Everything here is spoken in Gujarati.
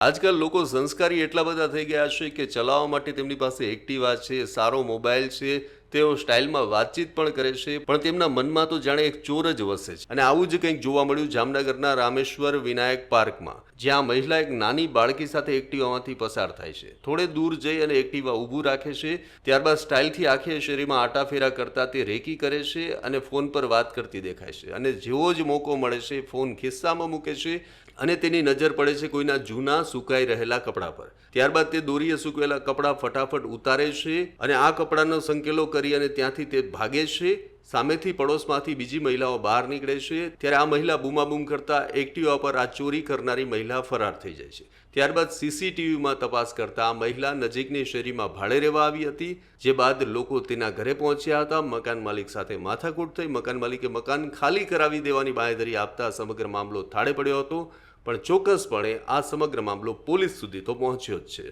આજકાલ લોકો સંસ્કારી એટલા બધા થઈ ગયા છે કે ચલાવવા માટે તેમની પાસે એક્ટિવા છે, સારો મોબાઈલ છે, તેઓ સ્ટાઇલમાં વાતચીત પણ કરે છે, પણ તેમના મનમાં તો જાણે એક ચોર જ વસે છે. અને આવું જ કંઈક જોવા મળ્યું જામનગરના રામેશ્વર વિનાયક પાર્કમાં, જ્યાં મહિલા એક નાની બાળકી સાથે એક્ટિવામાંથી પસાર થાય છે. થોડે દૂર જઈ અને એક્ટિવા ઊભું રાખે છે, ત્યારબાદ સ્ટાઇલથી આખે શેરીમાં આટાફેરા કરતા તે રેકી કરે છે અને ફોન પર વાત કરતી દેખાય છે. અને જેવો જ મોકો મળે છે, ફોન ખિસ્સામાં મૂકે છે અને તેની નજર પડે છે કોઈના જૂના સુકાઈ રહેલા કપડાં પર. ત્યારબાદ તે દોરીએ સૂકવેલા કપડાં ફટાફટ ઉતારે છે અને આ કપડાનો સંકેલો કરી અને ત્યાંથી તે ભાગે છે. સામેથી પડોશમાંથી બીજી મહિલાઓ બહાર નીકળે છે, ત્યારે આ મહિલા બૂમાબૂમ કરતા એક્ટિવા પર આ ચોરી કરનારી મહિલા ફરાર થઈ જાય છે. ત્યારબાદ સીસીટીવીમાં તપાસ કરતા આ મહિલા નજીકની શેરીમાં ભાડે રહેવા આવી હતી, જે બાદ લોકો તેના ઘરે પહોંચ્યા હતા. મકાન માલિક સાથે માથાકૂટ થઈ. મકાન માલિકે મકાન ખાલી કરાવી દેવાની બાંયધરી આપતા સમગ્ર મામલો થાળે પડ્યો હતો. પણ ચોક્કસપણે આ સમગ્ર મામલો પોલીસ સુધી તો પહોંચ્યો જ છે.